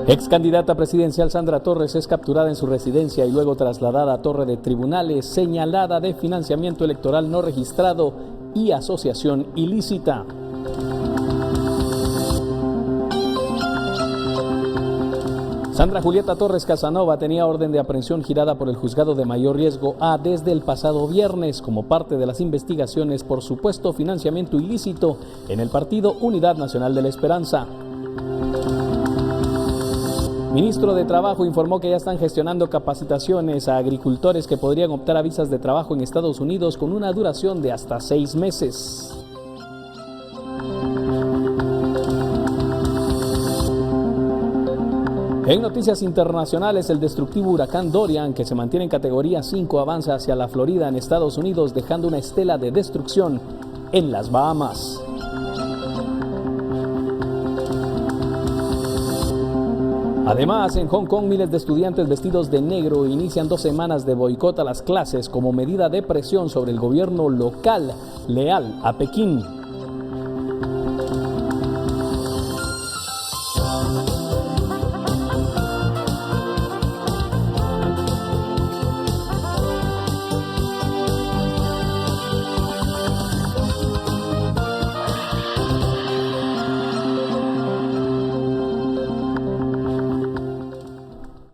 Ex candidata presidencial Sandra Torres es capturada en su residencia y luego trasladada a Torre de Tribunales, señalada de financiamiento electoral no registrado y asociación ilícita. Sandra Julieta Torres Casanova tenía orden de aprehensión girada por el Juzgado de Mayor Riesgo A desde el pasado viernes como parte de las investigaciones por supuesto financiamiento ilícito en el partido Unidad Nacional de la Esperanza. Ministro de Trabajo informó que ya están gestionando capacitaciones a agricultores que podrían optar a visas de trabajo en Estados Unidos con una duración de hasta 6 meses. En noticias internacionales, el destructivo huracán Dorian, que se mantiene en categoría 5, avanza hacia la Florida en Estados Unidos, dejando una estela de destrucción en las Bahamas. Además, en Hong Kong, miles de estudiantes vestidos de negro inician 2 semanas de boicot a las clases como medida de presión sobre el gobierno local leal a Pekín.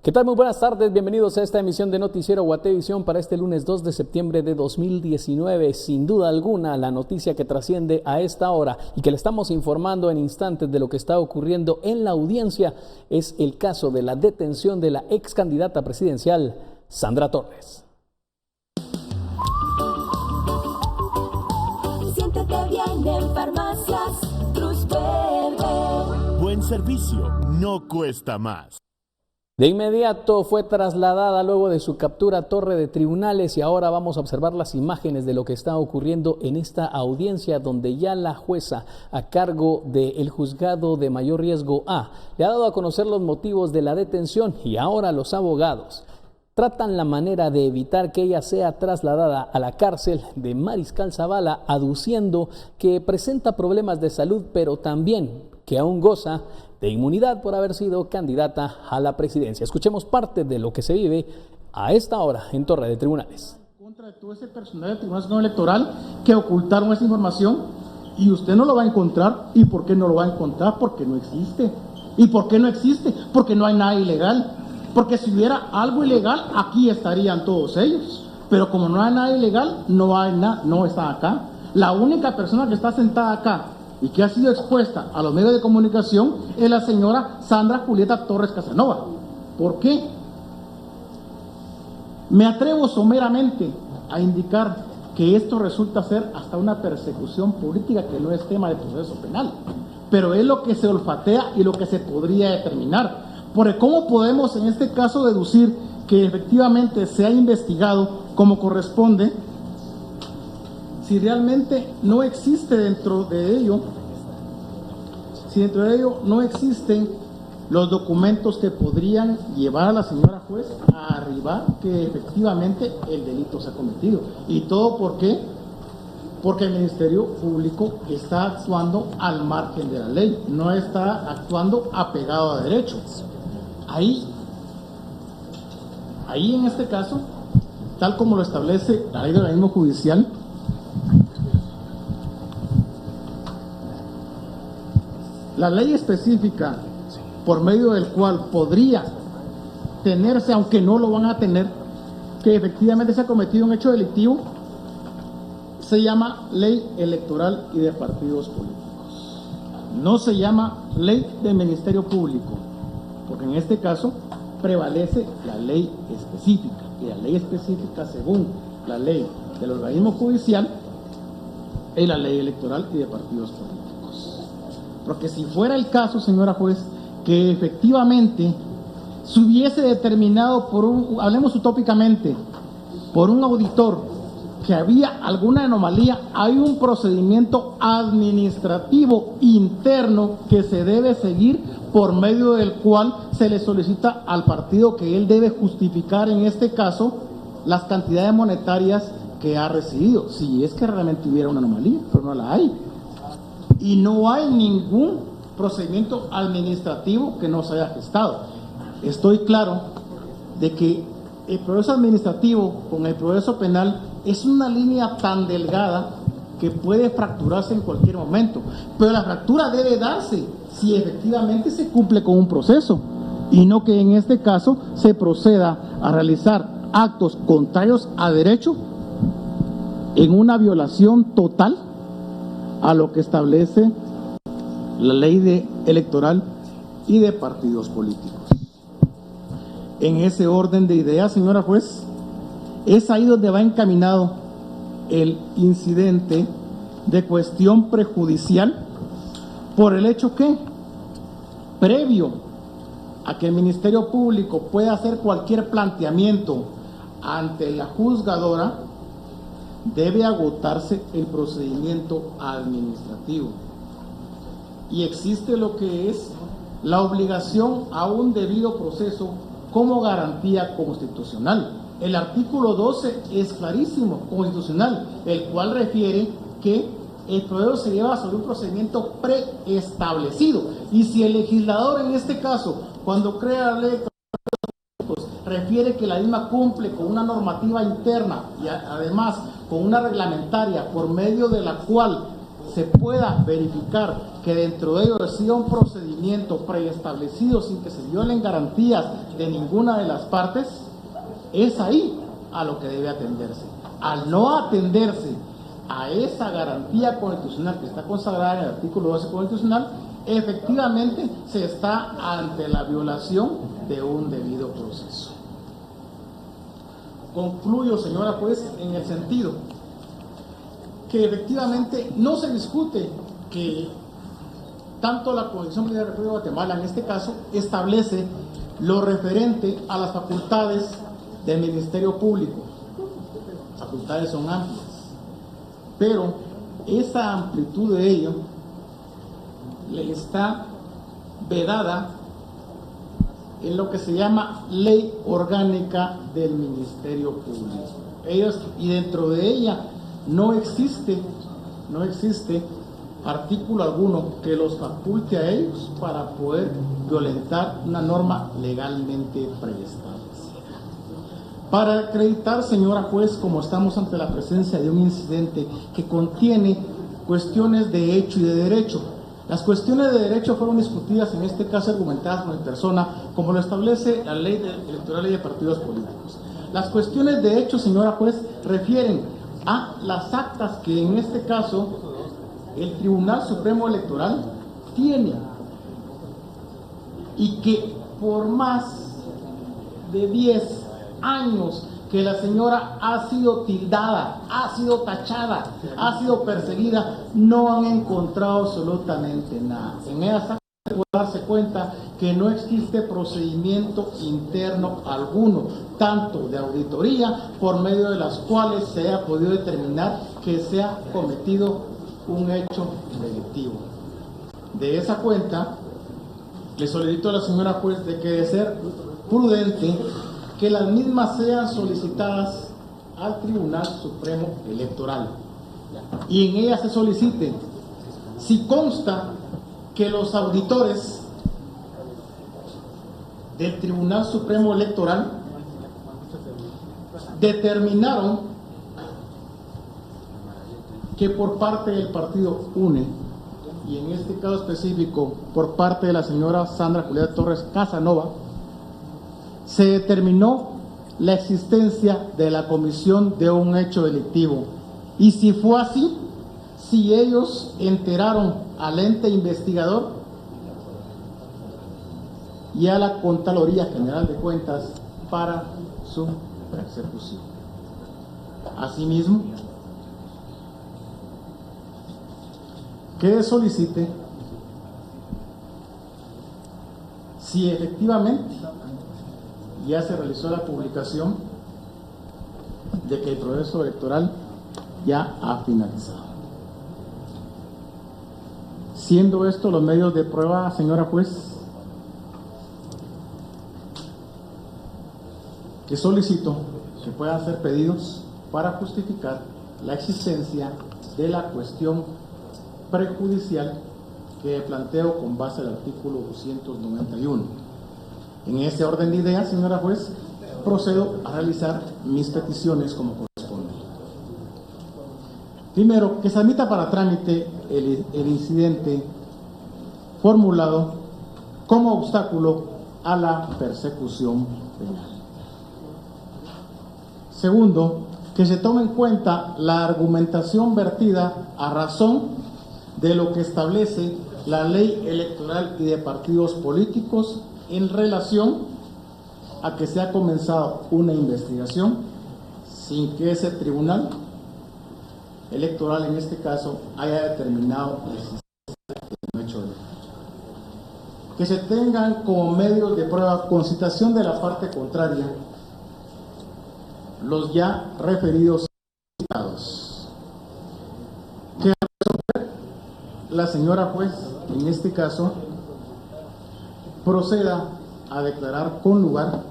¿Qué tal? Muy buenas tardes, bienvenidos a esta emisión de Noticiero Guatevisión para este lunes 2 de septiembre de 2019. Sin duda alguna, la noticia que trasciende a esta hora y que le estamos informando en instantes de lo que está ocurriendo en la audiencia es el caso de la detención de la ex candidata presidencial Sandra Torres. Siéntete bien en Farmacias Cruz Verde. Buen servicio, no cuesta más. De inmediato fue trasladada luego de su captura a Torre de Tribunales y ahora vamos a observar las imágenes de lo que está ocurriendo en esta audiencia donde ya la jueza a cargo del Juzgado de Mayor Riesgo A le ha dado a conocer los motivos de la detención y ahora los abogados tratan la manera de evitar que ella sea trasladada a la cárcel de Mariscal Zavala, aduciendo que presenta problemas de salud pero también que aún goza de inmunidad por haber sido candidata a la presidencia. Escuchemos parte de lo que se vive a esta hora en Torre de Tribunales. Contra de todo ese personal del Tribunal Supremo Electoral que ocultaron esa información y usted no lo va a encontrar. ¿Y por qué no lo va a encontrar? Porque no existe. ¿Y por qué no existe? Porque no hay nada ilegal. Porque si hubiera algo ilegal, aquí estarían todos ellos. Pero como no hay nada ilegal, no hay nada, no está acá. La única persona que está sentada acá y que ha sido expuesta a los medios de comunicación es la señora Sandra Julieta Torres Casanova. ¿Por qué? Me atrevo someramente a indicar que esto resulta ser hasta una persecución política que no es tema de proceso penal, pero es lo que se olfatea y lo que se podría determinar. Porque ¿cómo podemos en este caso deducir que efectivamente se ha investigado como corresponde si realmente no existe dentro de ello, si dentro de ello no existen los documentos que podrían llevar a la señora juez a arribar que efectivamente el delito se ha cometido? ¿Y todo por qué? Porque el Ministerio Público está actuando al margen de la ley, no está actuando apegado a derechos. Ahí en este caso, tal como lo establece la ley de organismo judicial, la ley específica por medio del cual podría tenerse, aunque no lo van a tener, que efectivamente se ha cometido un hecho delictivo, se llama Ley Electoral y de Partidos Políticos. No se llama Ley del Ministerio Público, porque en este caso prevalece la ley específica, y la ley específica según la ley del organismo judicial es la Ley Electoral y de Partidos Políticos. Porque si fuera el caso, señora juez, que efectivamente se hubiese determinado por hablemos utópicamente, por un auditor que había alguna anomalía, hay un procedimiento administrativo interno que se debe seguir por medio del cual se le solicita al partido que él debe justificar en este caso las cantidades monetarias que ha recibido, si es que realmente hubiera una anomalía, pero no la hay. Y no hay ningún procedimiento administrativo que no se haya gestado. Estoy claro de que el proceso administrativo con el proceso penal es una línea tan delgada que puede fracturarse en cualquier momento, pero la fractura debe darse si efectivamente se cumple con un proceso y no que en este caso se proceda a realizar actos contrarios a derecho en una violación total a lo que establece la ley electoral y de partidos políticos. En ese orden de ideas, señora juez, es ahí donde va encaminado el incidente de cuestión prejudicial por el hecho que, previo a que el Ministerio Público pueda hacer cualquier planteamiento ante la juzgadora, debe agotarse el procedimiento administrativo. Y existe lo que es la obligación a un debido proceso como garantía constitucional. El artículo 12 es clarísimo, constitucional, el cual refiere que el proceso se lleva sobre un procedimiento preestablecido. Y si el legislador en este caso, cuando crea la ley, refiere que la misma cumple con una normativa interna y además con una reglamentaria por medio de la cual se pueda verificar que dentro de ello resida un procedimiento preestablecido sin que se violen garantías de ninguna de las partes, es ahí a lo que debe atenderse. Al no atenderse a esa garantía constitucional que está consagrada en el artículo 12 constitucional, efectivamente se está ante la violación de un debido proceso. Concluyo, señora juez, en el sentido que efectivamente no se discute que tanto la Constitución de la República de Guatemala, en este caso, establece lo referente a las facultades del Ministerio Público. Las facultades son amplias, pero esa amplitud de ello le está vedada en lo que se llama Ley Orgánica del Ministerio Público. Y dentro de ella no existe artículo alguno que los faculte a ellos para poder violentar una norma legalmente preestablecida. Para acreditar, señora juez, como estamos ante la presencia de un incidente que contiene cuestiones de hecho y de derecho. Las cuestiones de derecho fueron discutidas, en este caso argumentadas por mi persona, como lo establece la ley electoral y de partidos políticos. Las cuestiones de hecho, señora juez, refieren a las actas que en este caso el Tribunal Supremo Electoral tiene y que por más de 10 años que la señora ha sido tildada, ha sido tachada, ha sido perseguida, no han encontrado absolutamente nada. En esas actas se puede darse cuenta que no existe procedimiento interno alguno, tanto de auditoría, por medio de las cuales se haya podido determinar que se ha cometido un hecho delictivo. De esa cuenta, le solicito a la señora juez de que de ser prudente, que las mismas sean solicitadas al Tribunal Supremo Electoral y en ellas se solicite si consta que los auditores del Tribunal Supremo Electoral determinaron que por parte del partido UNE, y en este caso específico por parte de la señora Sandra Julieta Torres Casanova, se determinó la existencia de la comisión de un hecho delictivo. Y si fue así, si ellos enteraron al ente investigador y a la Contraloría General de Cuentas para su persecución. Asimismo, que solicite si efectivamente ya se realizó la publicación de que el proceso electoral ya ha finalizado. Siendo esto los medios de prueba, señora juez, que solicito que puedan ser pedidos para justificar la existencia de la cuestión prejudicial que planteo con base al artículo 291. En ese orden de ideas, señora juez, procedo a realizar mis peticiones como corresponde. Primero, que se admita para trámite el incidente formulado como obstáculo a la persecución penal. Segundo, que se tome en cuenta la argumentación vertida a razón de lo que establece la Ley Electoral y de Partidos Políticos en relación a que se ha comenzado una investigación sin que ese tribunal electoral, en este caso, haya determinado la existencia de un hecho de delito. Que se tengan como medios de prueba con citación de la parte contraria los ya referidos citados. Que la señora juez, en este caso, proceda a declarar con lugar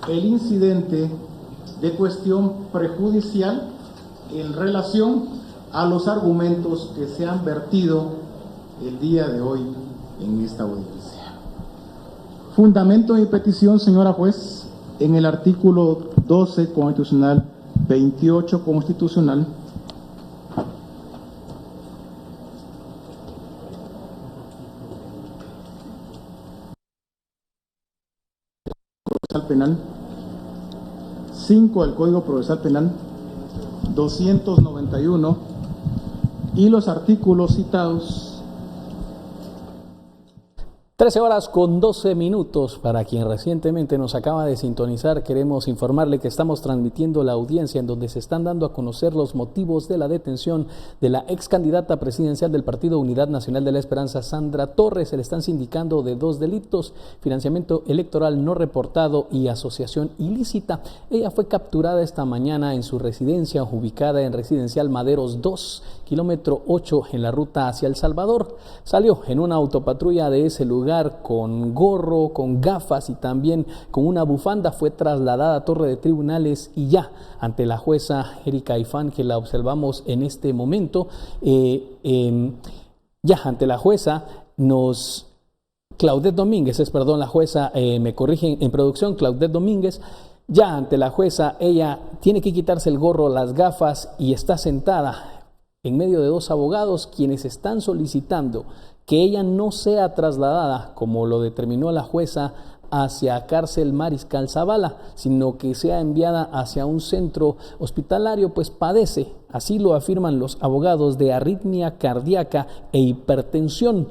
el incidente de cuestión prejudicial en relación a los argumentos que se han vertido el día de hoy en esta audiencia. Fundamento de mi petición, señora juez, en el artículo 12 constitucional, 28 constitucional, penal, 5 del Código Procesal Penal, 291 y los artículos citados. 13:12. Para quien recientemente nos acaba de sintonizar, queremos informarle que estamos transmitiendo la audiencia en donde se están dando a conocer los motivos de la detención de la ex candidata presidencial del Partido Unidad Nacional de la Esperanza, Sandra Torres. Se le están sindicando de 2 delitos: financiamiento electoral no reportado y asociación ilícita. Ella fue capturada esta mañana en su residencia ubicada en Residencial Maderos 2, kilómetro 8 en la ruta hacia El Salvador. Salió en una autopatrulla de ese lugar con gorro, con gafas y también con una bufanda. Fue trasladada a Torre de Tribunales y ya ante la jueza Erika Ifán, que la observamos en este momento, ya ante la jueza Claudette Domínguez, la jueza, me corrigen en producción, Claudette Domínguez. Ya ante la jueza, ella tiene que quitarse el gorro, las gafas y está sentada en medio de 2 abogados quienes están solicitando que ella no sea trasladada, como lo determinó la jueza, hacia cárcel Mariscal Zavala, sino que sea enviada hacia un centro hospitalario, pues padece, así lo afirman los abogados, de arritmia cardíaca e hipertensión.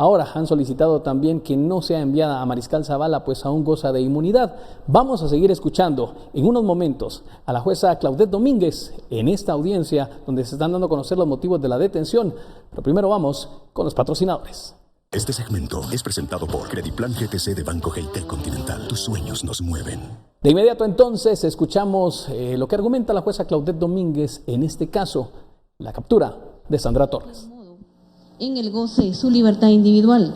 Ahora han solicitado también que no sea enviada a Mariscal Zavala, pues aún goza de inmunidad. Vamos a seguir escuchando en unos momentos a la jueza Claudette Domínguez en esta audiencia donde se están dando a conocer los motivos de la detención. Pero primero vamos con los patrocinadores. Este segmento es presentado por Crediplan GTC de Banco Geltel Continental. Tus sueños nos mueven. De inmediato entonces escuchamos lo que argumenta la jueza Claudette Domínguez en este caso, la captura de Sandra Torres. En el goce de su libertad individual,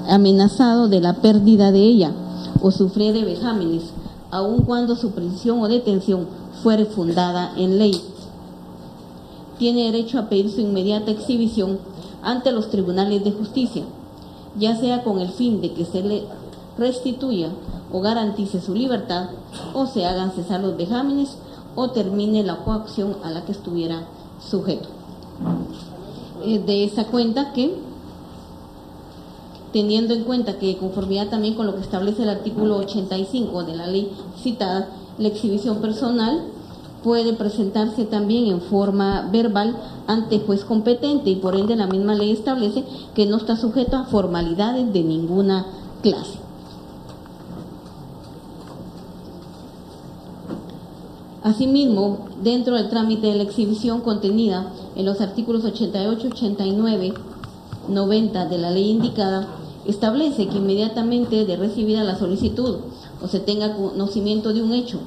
amenazado de la pérdida de ella o sufrir de vejámenes, aun cuando su prisión o detención fuere fundada en ley. Tiene derecho a pedir su inmediata exhibición ante los tribunales de justicia, ya sea con el fin de que se le restituya o garantice su libertad, o se hagan cesar los vejámenes o termine la coacción a la que estuviera sujeto. De esa cuenta que, teniendo en cuenta que, conformidad también con lo que establece el artículo 85 de la ley citada, la exhibición personal puede presentarse también en forma verbal ante juez competente, y por ende la misma ley establece que no está sujeto a formalidades de ninguna clase. Asimismo, dentro del trámite de la exhibición contenida en los artículos 88, 89, 90 de la ley indicada, establece que inmediatamente de recibida la solicitud o se tenga conocimiento de un hecho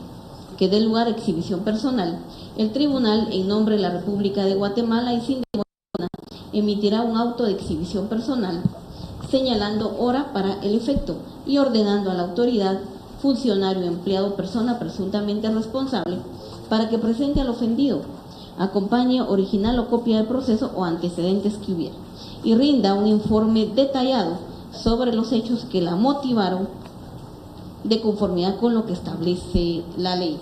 que dé lugar a exhibición personal, el tribunal, en nombre de la República de Guatemala y sin demora, emitirá un auto de exhibición personal, señalando hora para el efecto y ordenando a la autoridad, funcionario, empleado, persona presuntamente responsable, para que presente al ofendido acompañe original o copia del proceso o antecedentes que hubiera, y rinda un informe detallado sobre los hechos que la motivaron de conformidad con lo que establece la ley.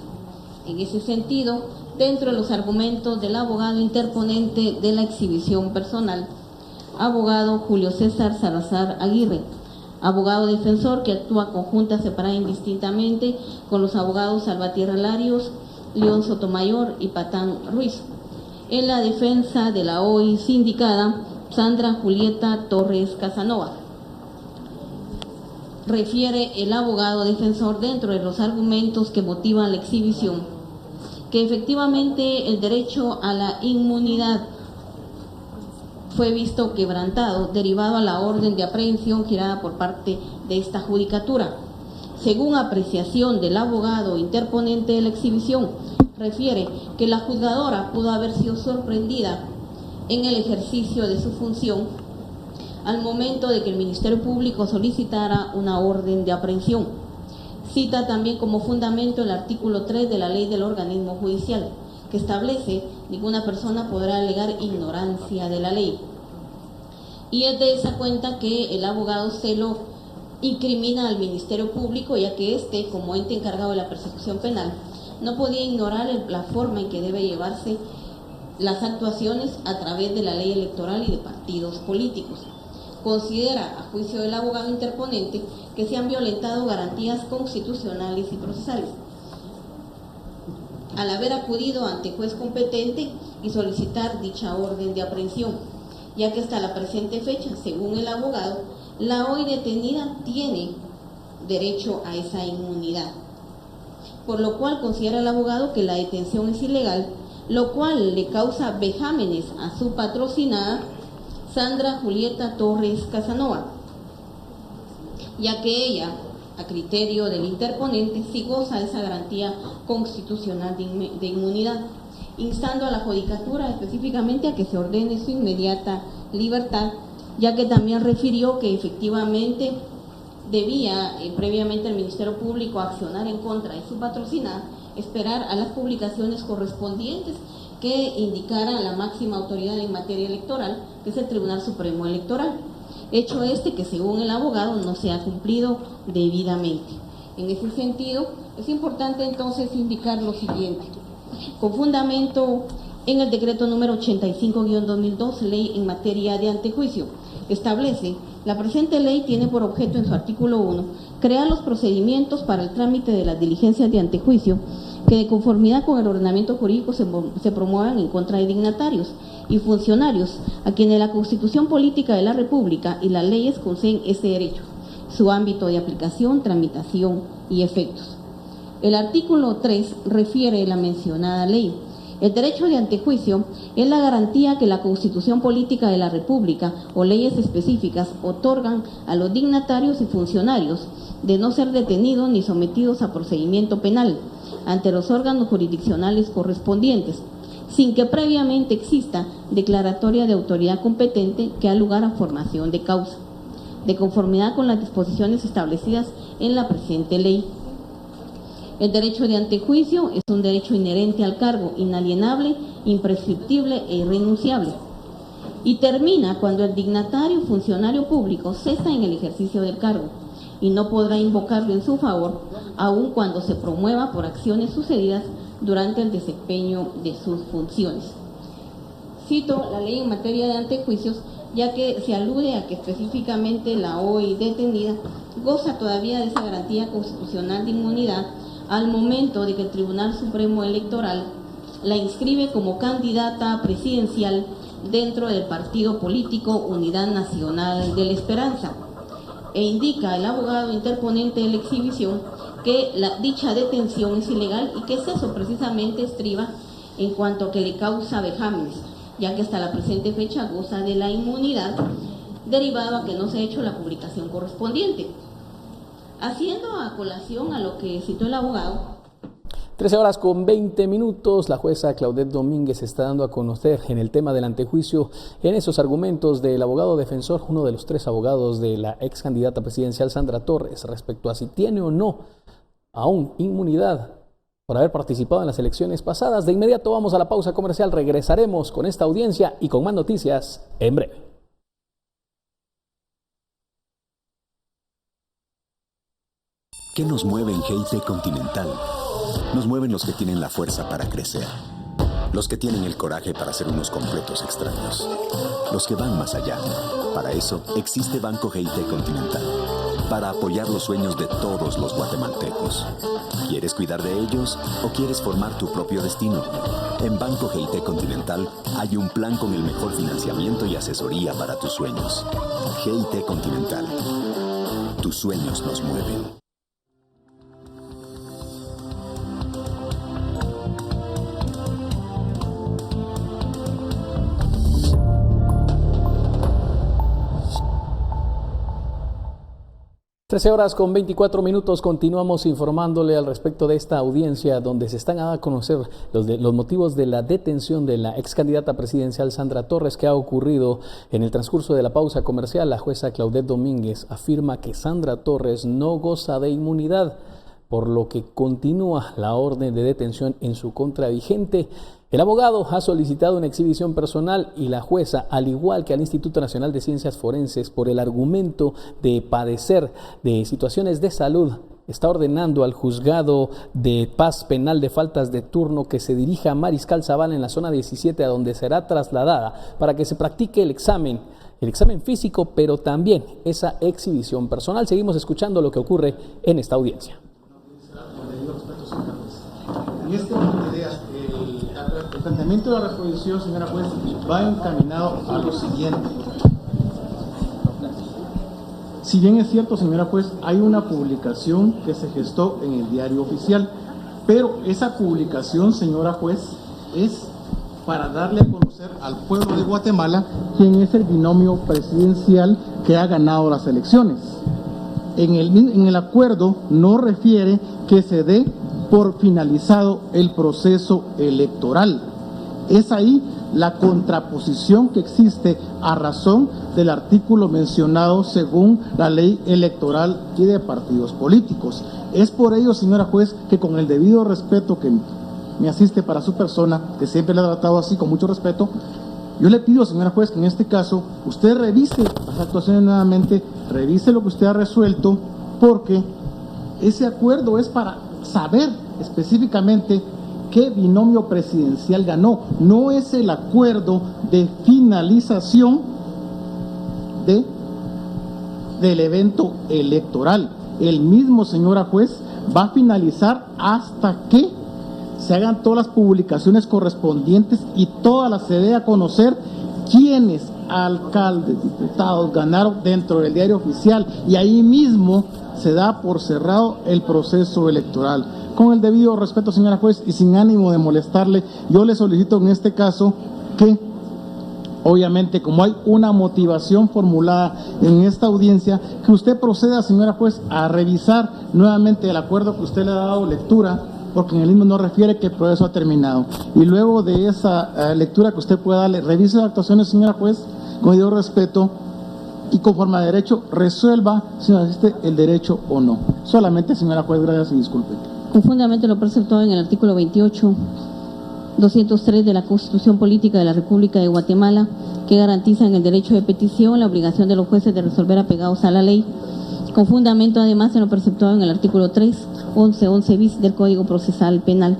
En ese sentido, dentro de los argumentos del abogado interponente de la exhibición personal, abogado Julio César Salazar Aguirre, abogado defensor que actúa conjunta, separada e indistintamente con los abogados Salvatierra Larios, León Sotomayor y Patán Ruiz. En la defensa de la hoy sindicada Sandra Julieta Torres Casanova. Refiere el abogado defensor dentro de los argumentos que motivan la exhibición que efectivamente el derecho a la inmunidad fue visto quebrantado derivado a la orden de aprehensión girada por parte de esta judicatura. Según apreciación del abogado interponente de la exhibición, refiere que la juzgadora pudo haber sido sorprendida en el ejercicio de su función al momento de que el Ministerio Público solicitara una orden de aprehensión. Cita también como fundamento el artículo 3 de la Ley del Organismo Judicial, que establece ninguna persona podrá alegar ignorancia de la ley. Y es de esa cuenta que el abogado se lo incrimina al Ministerio Público, ya que éste, como ente encargado de la persecución penal, no podía ignorar la forma en que debe llevarse las actuaciones a través de la ley electoral y de partidos políticos. Considera, a juicio del abogado interponente, que se han violentado garantías constitucionales y procesales al haber acudido ante juez competente y solicitar dicha orden de aprehensión, ya que hasta la presente fecha, según el abogado, la hoy detenida tiene derecho a esa inmunidad, por lo cual considera el abogado que la detención es ilegal, lo cual le causa vejámenes a su patrocinada Sandra Julieta Torres Casanova, ya que ella, a criterio del interponente, sí goza de esa garantía constitucional de inmunidad, instando a la judicatura específicamente a que se ordene su inmediata libertad, ya que también refirió que efectivamente debía previamente el Ministerio Público accionar en contra de su patrocinada, esperar a las publicaciones correspondientes que indicaran la máxima autoridad en materia electoral, que es el Tribunal Supremo Electoral. Hecho este que, según el abogado, no se ha cumplido debidamente. En ese sentido, es importante entonces indicar lo siguiente. Con fundamento en el decreto número 85-2002, ley en materia de antejuicio, establece: la presente ley tiene por objeto en su artículo 1 crear los procedimientos para el trámite de las diligencias de antejuicio que de conformidad con el ordenamiento jurídico se promuevan en contra de dignatarios y funcionarios a quienes la Constitución Política de la República y las leyes conceden ese derecho, su ámbito de aplicación, tramitación y efectos. El artículo 3 refiere a la mencionada ley. El derecho de antejuicio es la garantía que la Constitución Política de la República o leyes específicas otorgan a los dignatarios y funcionarios de no ser detenidos ni sometidos a procedimiento penal ante los órganos jurisdiccionales correspondientes, sin que previamente exista declaratoria de autoridad competente que da lugar a formación de causa, de conformidad con las disposiciones establecidas en la presente ley. El derecho de antejuicio es un derecho inherente al cargo, inalienable, imprescriptible e irrenunciable, y termina cuando el dignatario o funcionario público cesa en el ejercicio del cargo y no podrá invocarlo en su favor, aun cuando se promueva por acciones sucedidas durante el desempeño de sus funciones. Cito la ley en materia de antejuicios, ya que se alude a que específicamente la hoy detenida goza todavía de esa garantía constitucional de inmunidad al momento de que el Tribunal Supremo Electoral la inscribe como candidata presidencial dentro del partido político Unidad Nacional de la Esperanza, e indica el abogado interponente de la exhibición que dicha detención es ilegal y que eso precisamente estriba en cuanto a que le causa vejámenes, ya que hasta la presente fecha goza de la inmunidad derivado a que no se ha hecho la publicación correspondiente. Haciendo a colación a lo que citó el abogado, 13:20, la jueza Claudette Domínguez está dando a conocer en el tema del antejuicio, en esos argumentos del abogado defensor, uno de los 3 abogados de la ex candidata presidencial Sandra Torres, respecto a si tiene o no aún inmunidad por haber participado en las elecciones pasadas. De inmediato vamos a la pausa comercial, regresaremos con esta audiencia y con más noticias en breve. ¿Qué nos mueve en GIT Continental? Nos mueven los que tienen la fuerza para crecer, los que tienen el coraje para ser unos completos extraños, los que van más allá. Para eso existe Banco GIT Continental, para apoyar los sueños de todos los guatemaltecos. ¿Quieres cuidar de ellos o quieres formar tu propio destino? En Banco GIT Continental hay un plan con el mejor financiamiento y asesoría para tus sueños. GIT Continental. Tus sueños nos mueven. Con 24 minutos, continuamos informándole al respecto de esta audiencia donde se están a dar a conocer los motivos de la detención de la ex candidata presidencial Sandra Torres, que ha ocurrido en el transcurso de la pausa comercial. La jueza Claudette Domínguez afirma que Sandra Torres no goza de inmunidad, por lo que continúa la orden de detención en su contra vigente. El abogado ha solicitado una exhibición personal y la jueza, al igual que al Instituto Nacional de Ciencias Forenses, por el argumento de padecer de situaciones de salud, está ordenando al juzgado de paz penal de faltas de turno que se dirija a Mariscal Zavala en la zona 17, a donde será trasladada para que se practique el examen físico, pero también esa exhibición personal. Seguimos escuchando lo que ocurre en esta audiencia. En este orden de ideas, el planteamiento de la resolución, señora juez, va encaminado a lo siguiente. Si bien es cierto, señora juez, hay una publicación que se gestó en el diario oficial, pero esa publicación, señora juez, es para darle a conocer al pueblo de Guatemala quién es el binomio presidencial que ha ganado las elecciones. En el acuerdo no refiere que se dé por finalizado el proceso electoral. Es ahí la contraposición que existe a razón del artículo mencionado según la ley electoral y de partidos políticos. Es por ello, señora juez, que con el debido respeto que me asiste para su persona, que siempre le ha tratado así con mucho respeto, yo le pido, señora juez, que en este caso usted revise las actuaciones nuevamente, revise lo que usted ha resuelto, porque ese acuerdo es para saber específicamente qué binomio presidencial ganó. No es el acuerdo de finalización del evento electoral. El mismo, señora juez, va a finalizar hasta que se hagan todas las publicaciones correspondientes y todas las se dé a conocer quiénes alcaldes, diputados ganaron dentro del diario oficial, y ahí mismo se da por cerrado el proceso electoral. Con el debido respeto, señora juez, y sin ánimo de molestarle, yo le solicito en este caso que, obviamente, como hay una motivación formulada en esta audiencia, que usted proceda, señora juez, a revisar nuevamente el acuerdo que usted le ha dado lectura, porque en el mismo no refiere que el proceso ha terminado. Y luego de esa lectura que usted pueda darle, revise las actuaciones, señora juez, con debido respeto, y conforme a derecho resuelva si existe el derecho o no. Solamente, señora juez, gracias y disculpe. Con fundamento lo preceptuado en el artículo 28, 203 de la Constitución Política de la República de Guatemala, que garantizan el derecho de petición, la obligación de los jueces de resolver apegados a la ley. Con fundamento además en lo preceptuado en el artículo 3, 11 bis del Código Procesal Penal,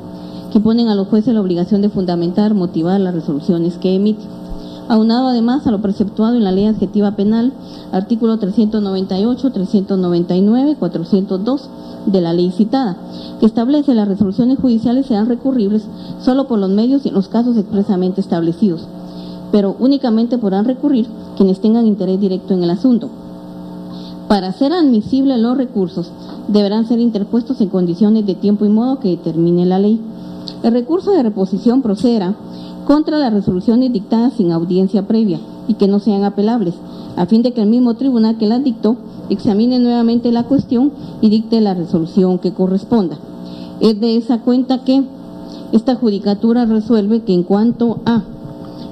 que ponen a los jueces la obligación de fundamentar, motivar las resoluciones que emiten. Aunado además a lo preceptuado en la Ley Adjetiva Penal, artículo 398, 399, 402 de la ley citada, que establece las resoluciones judiciales serán recurribles solo por los medios y en los casos expresamente establecidos, pero únicamente podrán recurrir quienes tengan interés directo en el asunto. Para ser admisibles los recursos, deberán ser interpuestos en condiciones de tiempo y modo que determine la ley. El recurso de reposición procederá contra las resoluciones dictadas sin audiencia previa y que no sean apelables, a fin de que el mismo tribunal que las dictó examine nuevamente la cuestión y dicte la resolución que corresponda. Es de esa cuenta que esta judicatura resuelve que en cuanto a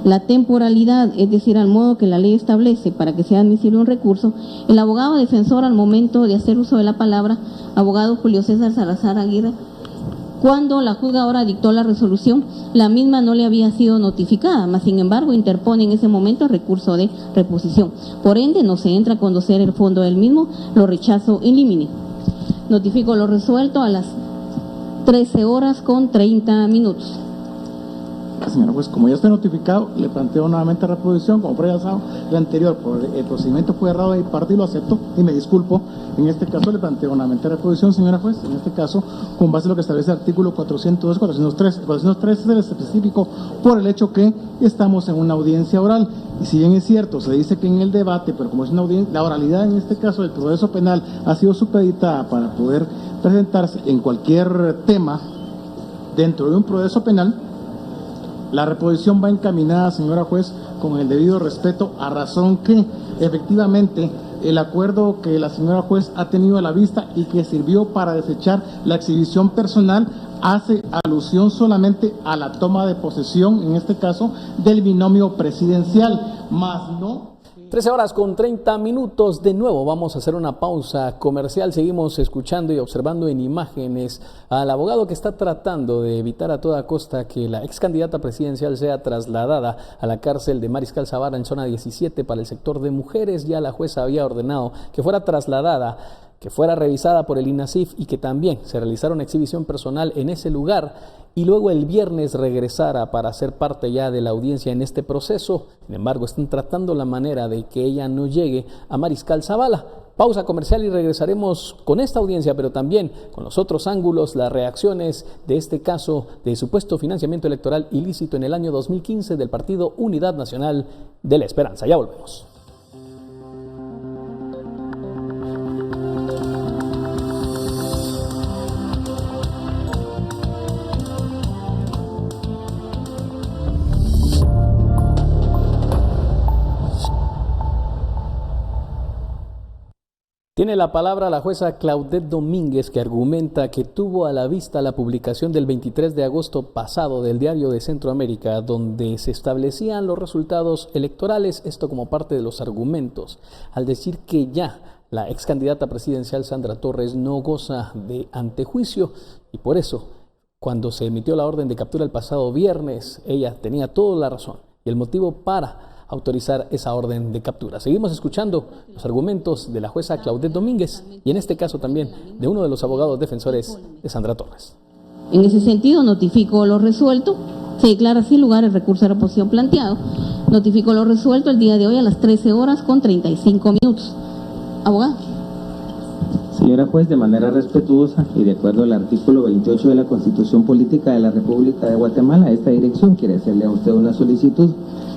la temporalidad, es decir, al modo que la ley establece para que sea admisible un recurso, el abogado defensor, al momento de hacer uso de la palabra, abogado Julio César Salazar Aguirre, Cuando la juzgadora dictó la resolución, la misma no le había sido notificada, mas sin embargo interpone en ese momento el recurso de reposición. Por ende, no se entra a conocer el fondo del mismo, lo rechazo in limine. Notifico lo resuelto a las 13:30. Señora juez, como ya está notificado, le planteo nuevamente reposición, como ya sabe, el anterior, por el procedimiento fue errado de mi parte y lo acepto y me disculpo. En este caso le planteo nuevamente reposición, señora juez, en este caso, con base en lo que establece el artículo 402, 403. El 403 es el específico por el hecho que estamos en una audiencia oral. Y si bien es cierto, se dice que en el debate, pero como es una audiencia, la oralidad en este caso del proceso penal ha sido supeditada para poder presentarse en cualquier tema dentro de un proceso penal, la reposición va encaminada, señora juez, con el debido respeto, a razón que efectivamente el acuerdo que la señora juez ha tenido a la vista y que sirvió para desechar la exhibición personal hace alusión solamente a la toma de posesión, en este caso, del binomio presidencial, más no... 13:30. De nuevo vamos a hacer una pausa comercial. Seguimos escuchando y observando en imágenes al abogado que está tratando de evitar a toda costa que la ex candidata presidencial sea trasladada a la cárcel de Mariscal Zavala en zona 17 para el sector de mujeres. Ya la jueza había ordenado que fuera trasladada, que fuera revisada por el INASIF y que también se realizara una exhibición personal en ese lugar y luego el viernes regresara para ser parte ya de la audiencia en este proceso. Sin embargo, están tratando la manera de que ella no llegue a Mariscal Zavala. Pausa comercial y regresaremos con esta audiencia, pero también con los otros ángulos, las reacciones de este caso de supuesto financiamiento electoral ilícito en el año 2015 del Partido Unidad Nacional de la Esperanza. Ya volvemos. Tiene la palabra la jueza Claudette Domínguez, que argumenta que tuvo a la vista la publicación del 23 de agosto pasado del Diario de Centroamérica, donde se establecían los resultados electorales, esto como parte de los argumentos, al decir que ya la ex candidata presidencial Sandra Torres no goza de antejuicio y por eso, cuando se emitió la orden de captura el pasado viernes, ella tenía toda la razón y el motivo para autorizar esa orden de captura. Seguimos escuchando los argumentos de la jueza Claudette Domínguez y en este caso también de uno de los abogados defensores de Sandra Torres. En ese sentido, notifico lo resuelto. Se declara sin lugar el recurso de reposición planteado. Notifico lo resuelto el día de hoy a las 13:35. Abogado. Señora juez, de manera respetuosa y de acuerdo al artículo 28 de la Constitución Política de la República de Guatemala, esta dirección quiere hacerle a usted una solicitud.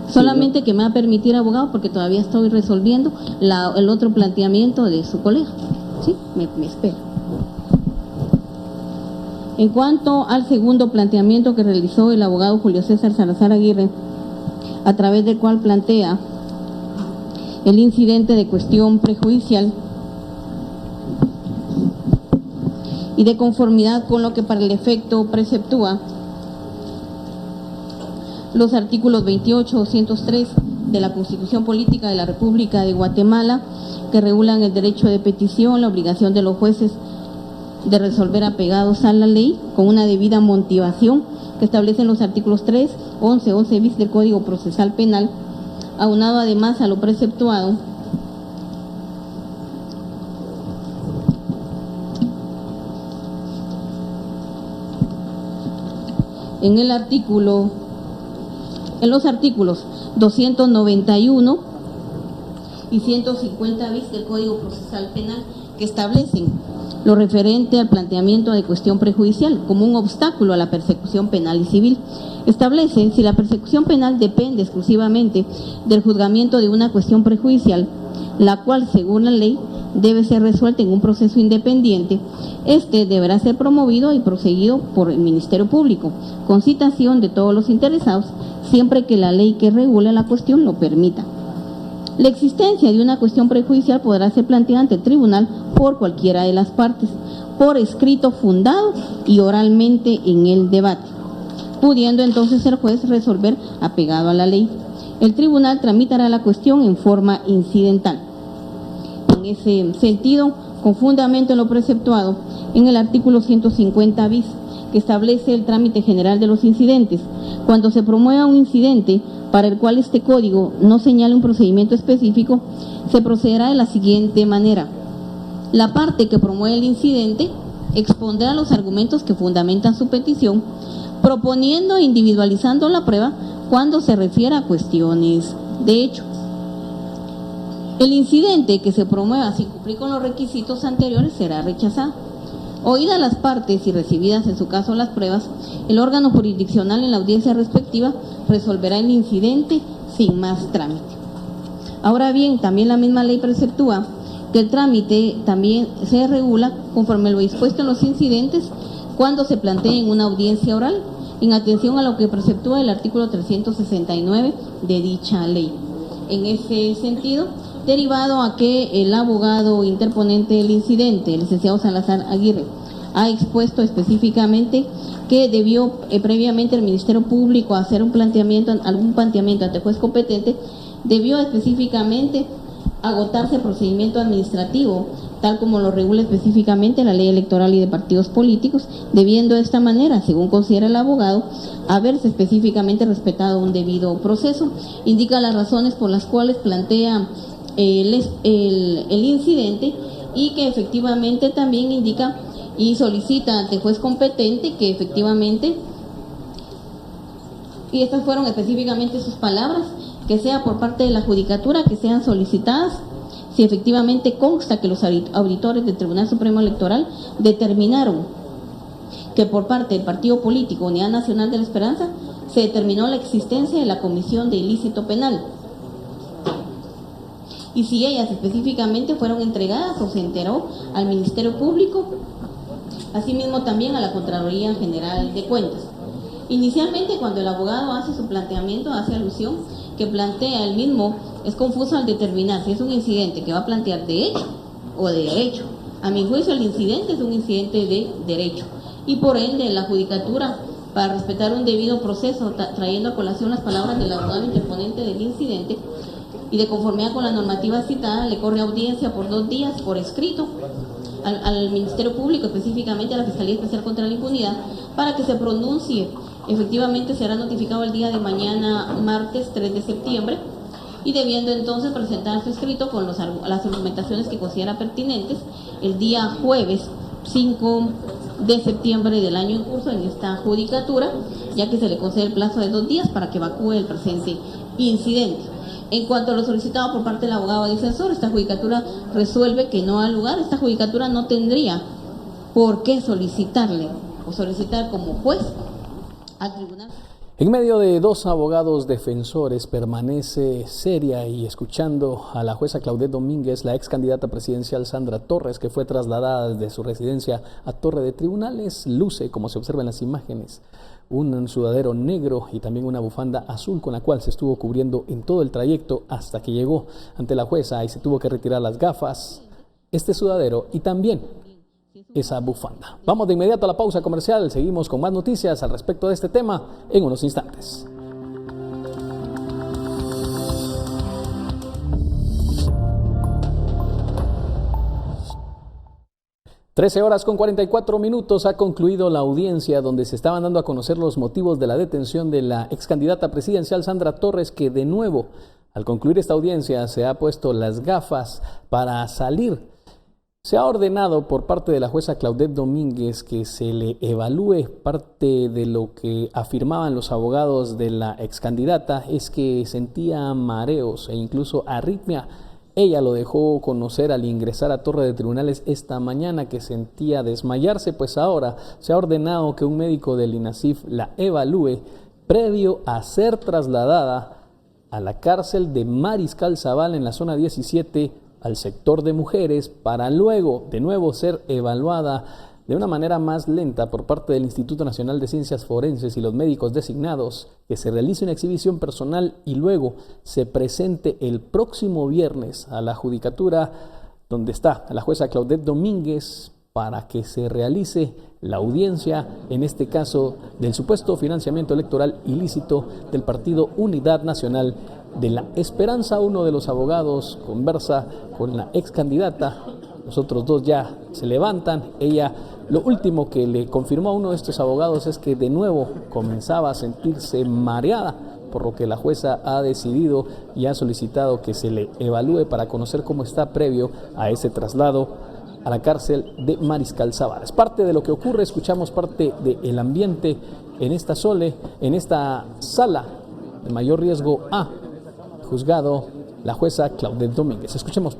Solamente que me va a permitir, abogado, porque todavía estoy resolviendo el otro planteamiento de su colega. ¿Sí? Me espera. En cuanto al segundo planteamiento que realizó el abogado Julio César Salazar Aguirre, a través del cual plantea el incidente de cuestión prejudicial y de conformidad con lo que para el efecto preceptúa los artículos 28 o 103 de la Constitución Política de la República de Guatemala, que regulan el derecho de petición, la obligación de los jueces de resolver apegados a la ley, con una debida motivación, que establecen los artículos 3, 11, 11 bis del Código Procesal Penal, aunado además a lo preceptuado en los artículos 291 y 150 bis del Código Procesal Penal, que establecen lo referente al planteamiento de cuestión prejudicial como un obstáculo a la persecución penal y civil. Establecen si la persecución penal depende exclusivamente del juzgamiento de una cuestión prejudicial, la cual, según la ley, debe ser resuelta en un proceso independiente. Este deberá ser promovido y proseguido por el Ministerio Público, con citación de todos los interesados, siempre que la ley que regula la cuestión lo permita. La existencia de una cuestión prejudicial podrá ser planteada ante el tribunal por cualquiera de las partes, por escrito fundado y oralmente en el debate, pudiendo entonces el juez resolver apegado a la ley. El tribunal tramitará la cuestión en forma incidental. En ese sentido, con fundamento en lo preceptuado en el artículo 150 bis que establece el trámite general de los incidentes. Cuando se promueva un incidente para el cual este código no señala un procedimiento específico, se procederá de la siguiente manera. La parte que promueve el incidente expondrá los argumentos que fundamentan su petición, proponiendo e individualizando la prueba cuando se refiera a cuestiones de hecho. El incidente que se promueva sin cumplir con los requisitos anteriores será rechazado. Oídas las partes y recibidas en su caso las pruebas, el órgano jurisdiccional en la audiencia respectiva resolverá el incidente sin más trámite. Ahora bien, también la misma ley preceptúa que el trámite también se regula conforme lo dispuesto en los incidentes cuando se plantee en una audiencia oral, en atención a lo que preceptúa el artículo 369 de dicha ley. En ese sentido, derivado a que el abogado interponente del incidente, el licenciado Salazar Aguirre, ha expuesto específicamente que debió previamente el Ministerio Público hacer algún planteamiento ante juez competente, debió específicamente agotarse el procedimiento administrativo, tal como lo regula específicamente la Ley Electoral y de Partidos Políticos, debiendo de esta manera, según considera el abogado, haberse específicamente respetado un debido proceso. Indica las razones por las cuales plantea el incidente y que efectivamente también indica y solicita ante juez competente que efectivamente, y estas fueron específicamente sus palabras, que sea por parte de la Judicatura que sean solicitadas si efectivamente consta que los auditores del Tribunal Supremo Electoral determinaron que por parte del partido político Unidad Nacional de la Esperanza se determinó la existencia de la comisión de ilícito penal, y si ellas específicamente fueron entregadas o se enteró al Ministerio Público, asimismo también a la Contraloría General de Cuentas. Inicialmente, cuando el abogado hace su planteamiento, hace alusión que plantea el mismo, es confuso al determinar si es un incidente que va a plantear de hecho o de derecho. A mi juicio, el incidente es un incidente de derecho y por ende la Judicatura, para respetar un debido proceso, trayendo a colación las palabras del abogado interponente del incidente y de conformidad con la normativa citada, le corre audiencia por 2 días por escrito al Ministerio Público, específicamente a la Fiscalía Especial contra la Impunidad, para que se pronuncie. Efectivamente será notificado el día de mañana, martes 3 de septiembre, y debiendo entonces presentar su escrito con las argumentaciones que considera pertinentes el día jueves 5 de septiembre del año en curso en esta judicatura, ya que se le concede el plazo de 2 días para que evacúe el presente incidente. En cuanto a lo solicitado por parte del abogado defensor, esta judicatura resuelve que no ha lugar. Esta judicatura no tendría por qué solicitarle o solicitar como juez al tribunal. En medio de 2 abogados defensores permanece seria y escuchando a la jueza Claudette Domínguez, la ex candidata presidencial Sandra Torres, que fue trasladada desde su residencia a Torre de Tribunales, luce, como se observa en las imágenes, un sudadero negro y también una bufanda azul con la cual se estuvo cubriendo en todo el trayecto hasta que llegó ante la jueza y se tuvo que retirar las gafas, este sudadero y también esa bufanda. Vamos de inmediato a la pausa comercial, seguimos con más noticias al respecto de este tema en unos instantes. (13:44) ha concluido la audiencia donde se estaban dando a conocer los motivos de la detención de la ex candidata presidencial Sandra Torres, que de nuevo, al concluir esta audiencia, se ha puesto las gafas para salir. Se ha ordenado por parte de la jueza Claudette Domínguez que se le evalúe. Parte de lo que afirmaban los abogados de la ex candidata es que sentía mareos e incluso arritmia. Ella lo dejó conocer al ingresar a Torre de Tribunales esta mañana, que sentía desmayarse, pues ahora se ha ordenado que un médico del INASIF la evalúe previo a ser trasladada a la cárcel de Mariscal Zavala en la zona 17 al sector de mujeres, para luego de nuevo ser evaluada de una manera más lenta por parte del Instituto Nacional de Ciencias Forenses y los médicos designados, que se realice una exhibición personal y luego se presente el próximo viernes a la judicatura donde está la jueza Claudette Domínguez para que se realice la audiencia, en este caso del supuesto financiamiento electoral ilícito del partido Unidad Nacional de la Esperanza. Uno de los abogados conversa con la ex candidata, los otros 2 ya se levantan, ella Lo último que le confirmó a uno de estos abogados es que de nuevo comenzaba a sentirse mareada, por lo que la jueza ha decidido y ha solicitado que se le evalúe para conocer cómo está previo a ese traslado a la cárcel de Mariscal Zavala. Es parte de lo que ocurre, escuchamos parte del ambiente en esta sala de mayor riesgo A, juzgado la jueza Claudette Domínguez. Escuchemos.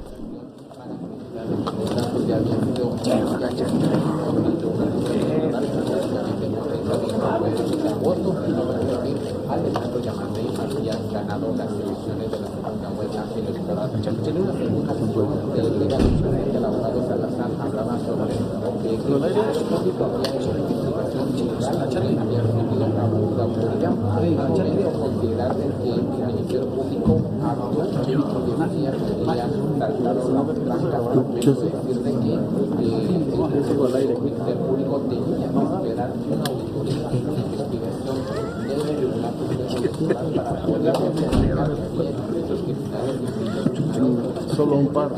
Solo un par.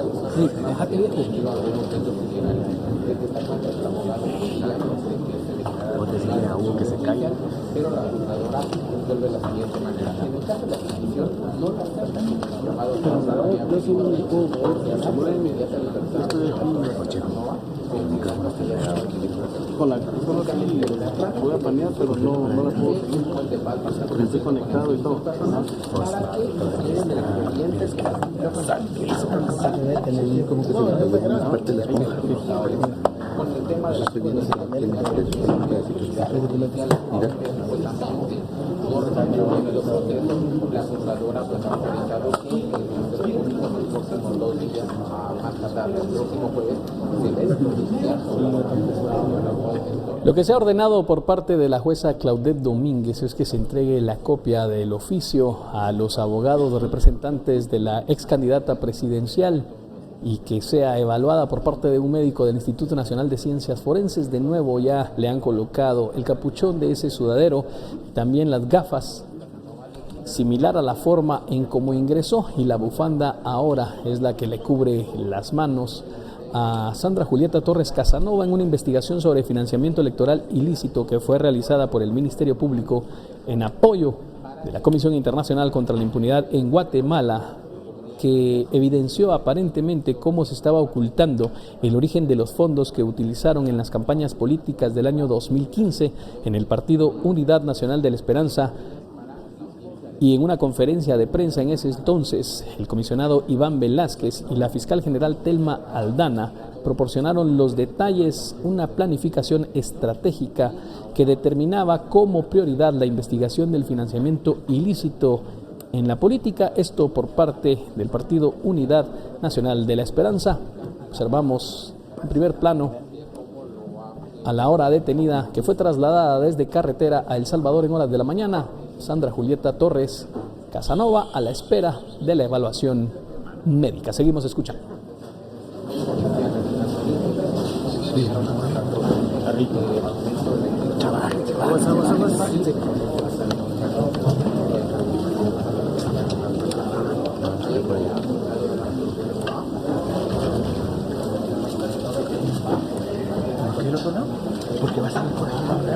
¿Vos decirle a uno que se calle? Pero la juzgadora resuelve de la siguiente manera. En el caso de la extradición, no la carta que se ha llamado con la solo sí voy a planear, pero no la puedo seguir porque estoy conectado y todo. Como que se le parte de la esponja. Con el tema de la la juzgadora pues ha autorizado que los próximos 2 días más tarde el próximo jueves se debe pronunciar sobre Lo que se ha ordenado por parte de la jueza Claudette Domínguez es que se entregue la copia del oficio a los abogados representantes de la ex candidata presidencial y que sea evaluada por parte de un médico del Instituto Nacional de Ciencias Forenses. De nuevo ya le han colocado el capuchón de ese sudadero y también las gafas, similar a la forma en cómo ingresó, y la bufanda ahora es la que le cubre las manos a Sandra Julieta Torres Casanova en una investigación sobre financiamiento electoral ilícito que fue realizada por el Ministerio Público en apoyo de la Comisión Internacional contra la Impunidad en Guatemala, que evidenció aparentemente cómo se estaba ocultando el origen de los fondos que utilizaron en las campañas políticas del año 2015 en el partido Unidad Nacional de la Esperanza. Y en una conferencia de prensa en ese entonces, el comisionado Iván Velázquez y la fiscal general Telma Aldana proporcionaron los detalles, una planificación estratégica que determinaba como prioridad la investigación del financiamiento ilícito en la política, esto por parte del partido Unidad Nacional de la Esperanza. Observamos en primer plano a la hora detenida que fue trasladada desde carretera a El Salvador en horas de la mañana, Sandra Julieta Torres Casanova, a la espera de la evaluación médica. Seguimos escuchando. Porque va a salir por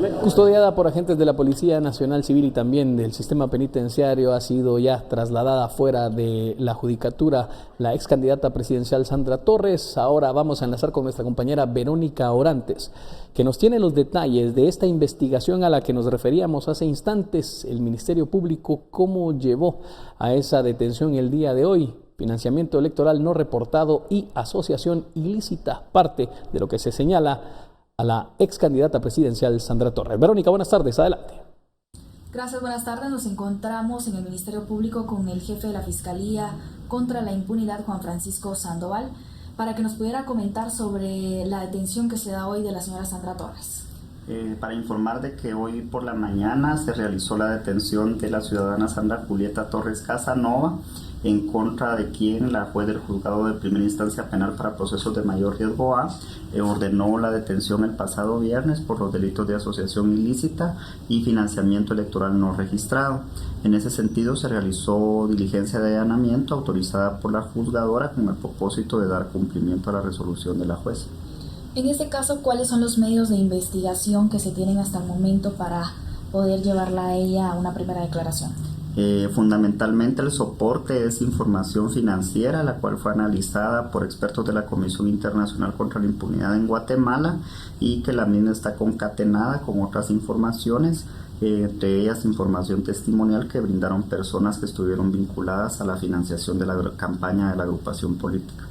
ahí. Custodiada por agentes de la Policía Nacional Civil y también del sistema penitenciario, ha sido ya trasladada fuera de la judicatura la ex candidata presidencial Sandra Torres. Ahora vamos a enlazar con nuestra compañera Verónica Orantes, que nos tiene los detalles de esta investigación a la que nos referíamos hace instantes. El Ministerio Público, ¿cómo llevó a esa detención el día de hoy? Financiamiento electoral no reportado y asociación ilícita, parte de lo que se señala a la ex candidata presidencial Sandra Torres. Verónica, buenas tardes, adelante. Gracias, buenas tardes. Nos encontramos en el Ministerio Público con el jefe de la Fiscalía contra la Impunidad, Juan Francisco Sandoval, para que nos pudiera comentar sobre la detención que se da hoy de la señora Sandra Torres. Para informar de que hoy por la mañana se realizó la detención de la ciudadana Sandra Julieta Torres Casanova. en contra de quien la juez del juzgado de primera instancia penal para procesos de mayor riesgo A ordenó la detención el pasado viernes por los delitos de asociación ilícita y financiamiento electoral no registrado. En ese sentido se realizó diligencia de allanamiento autorizada por la juzgadora con el propósito de dar cumplimiento a la resolución de la jueza. En este caso, ¿cuáles son los medios de investigación que se tienen hasta el momento para poder llevarla a ella a una primera declaración? Fundamentalmente el soporte es información financiera, la cual fue analizada por expertos de la Comisión Internacional contra la Impunidad en Guatemala y que la misma está concatenada con otras informaciones, entre ellas información testimonial que brindaron personas que estuvieron vinculadas a la financiación de la campaña de la agrupación política.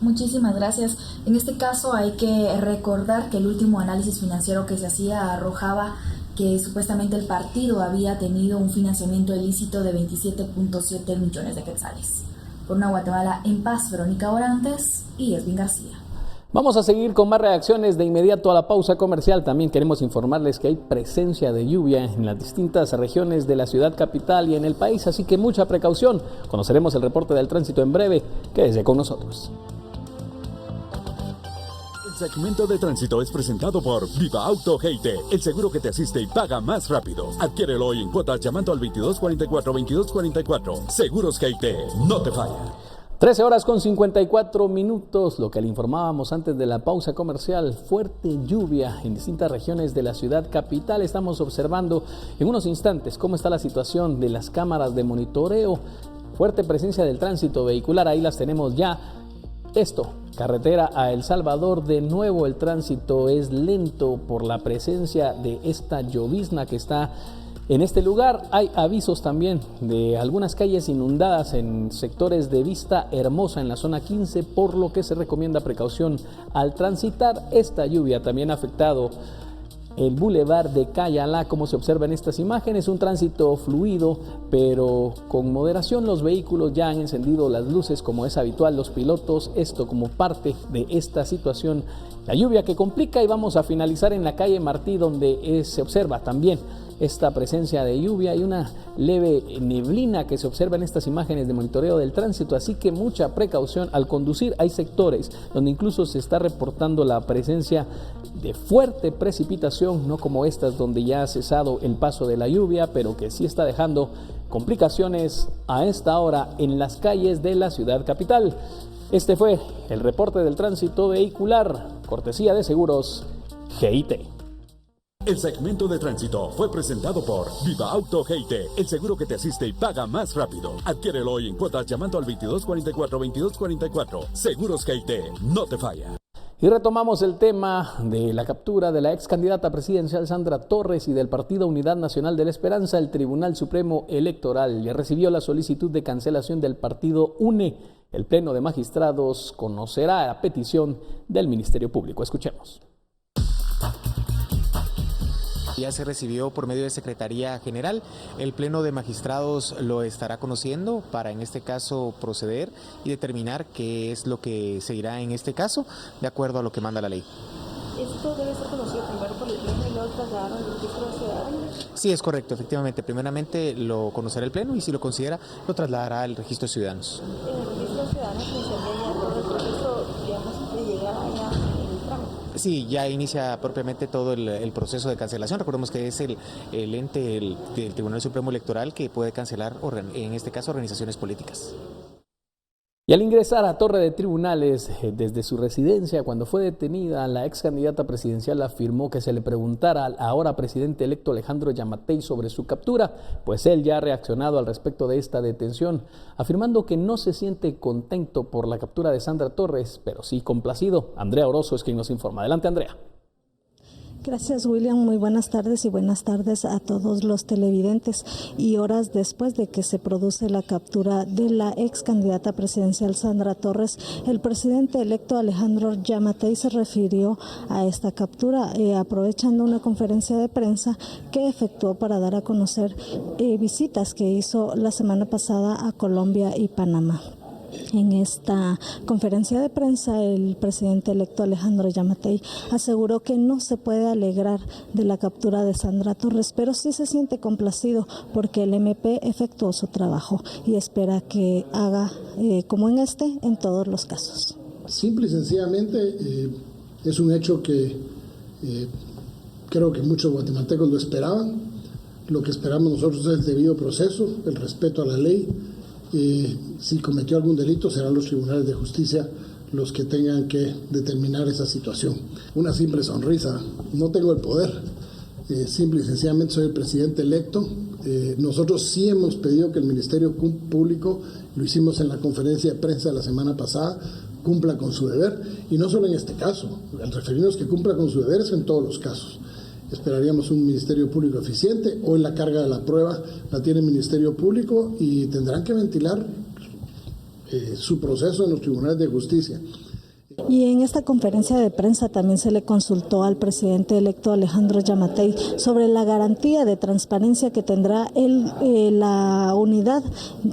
Muchísimas gracias. En este caso hay que recordar que el último análisis financiero que se hacía arrojaba que supuestamente el partido había tenido un financiamiento ilícito de 27.7 millones de quetzales. Por una Guatemala en paz, Verónica Orantes y Edwin García. Vamos a seguir con más reacciones de inmediato a la pausa comercial. También queremos informarles que hay presencia de lluvia en las distintas regiones de la ciudad capital y en el país, así que mucha precaución. Conoceremos el reporte del tránsito en breve. Quédese con nosotros. El segmento de tránsito es presentado por Viva Auto Geite, el seguro que te asiste y paga más rápido. Adquiérelo hoy en cuotas llamando al 2244-2244. Seguros Geite, no te falla. 13 horas con 54 minutos, lo que le informábamos antes de la pausa comercial, fuerte lluvia en distintas regiones de la ciudad capital. Estamos observando en unos instantes cómo está la situación de las cámaras de monitoreo, fuerte presencia del tránsito vehicular, ahí las tenemos ya. Esto, carretera a El Salvador, de nuevo el tránsito es lento por la presencia de esta llovizna que está en este lugar. Hay avisos también de algunas calles inundadas en sectores de Vista Hermosa en la zona 15, por lo que se recomienda precaución al transitar. Esta lluvia también ha afectado el bulevar de Cayalá, como se observa en estas imágenes, un tránsito fluido, pero con moderación. Los vehículos ya han encendido las luces como es habitual, los pilotos, esto como parte de esta situación. La lluvia que complica, y vamos a finalizar en la calle Martí, donde se observa también esta presencia de lluvia y una leve neblina que se observa en estas imágenes de monitoreo del tránsito, así que mucha precaución al conducir. Hay sectores donde incluso se está reportando la presencia de fuerte precipitación, no como estas donde ya ha cesado el paso de la lluvia, pero que sí está dejando complicaciones a esta hora en las calles de la ciudad capital. Este fue el reporte del tránsito vehicular, cortesía de Seguros GIT. El segmento de tránsito fue presentado por Viva Auto Geite, el seguro que te asiste y paga más rápido. Adquiérelo hoy en cuotas llamando al 2244-2244. Seguros Geite, no te falla. Y retomamos el tema de la captura de la ex candidata presidencial Sandra Torres y del Partido Unidad Nacional de la Esperanza. El Tribunal Supremo Electoral ya recibió la solicitud de cancelación del partido UNE. El Pleno de Magistrados conocerá la petición del Ministerio Público. Escuchemos. Ya se recibió por medio de Secretaría General. El Pleno de Magistrados lo estará conociendo para, en este caso, proceder y determinar qué es lo que se irá en este caso, de acuerdo a lo que manda la ley. ¿Esto debe ser conocido primero por el Pleno y luego trasladado al registro de ciudadanos? Sí, es correcto, efectivamente. Primeramente lo conocerá el Pleno y si lo considera, lo trasladará al registro de ciudadanos. ¿En el registro de ciudadanos iniciaría ya todo el proceso, digamos, de llegar allá en el trámite? Sí, ya inicia propiamente todo el proceso de cancelación. Recordemos que es el ente del Tribunal Supremo Electoral que puede cancelar, en este caso, organizaciones políticas. Y al ingresar a Torre de Tribunales desde su residencia, cuando fue detenida, la ex candidata presidencial afirmó que se le preguntara al ahora presidente electo Alejandro Yamatei sobre su captura, pues él ya ha reaccionado al respecto de esta detención, afirmando que no se siente contento por la captura de Sandra Torres, pero sí complacido. Andrea Orozo es quien nos informa. Adelante, Andrea. Gracias, William. Muy buenas tardes y buenas tardes a todos los televidentes. Y horas después de que se produce la captura de la ex candidata presidencial Sandra Torres, el presidente electo Alejandro Yamatei se refirió a esta captura aprovechando una conferencia de prensa que efectuó para dar a conocer visitas que hizo la semana pasada a Colombia y Panamá. En esta conferencia de prensa, el presidente electo Alejandro Yamatei aseguró que no se puede alegrar de la captura de Sandra Torres, pero sí se siente complacido porque el MP efectuó su trabajo y espera que haga como en todos los casos. Simple y sencillamente es un hecho que creo que muchos guatemaltecos lo esperaban. Lo que esperamos nosotros es el debido proceso, el respeto a la ley. Si cometió algún delito, serán los tribunales de justicia los que tengan que determinar esa situación. Una simple sonrisa, no tengo el poder, simple y sencillamente soy el presidente electo. Nosotros sí hemos pedido que el Ministerio Público, lo hicimos en la conferencia de prensa la semana pasada, cumpla con su deber, y no solo en este caso, al referirnos que cumpla con su deber es en todos los casos. Esperaríamos un Ministerio Público eficiente. Hoy la carga de la prueba la tiene el Ministerio Público y tendrán que ventilar su proceso en los tribunales de justicia. Y en esta conferencia de prensa también se le consultó al presidente electo Alejandro Yamatei sobre la garantía de transparencia que tendrá la unidad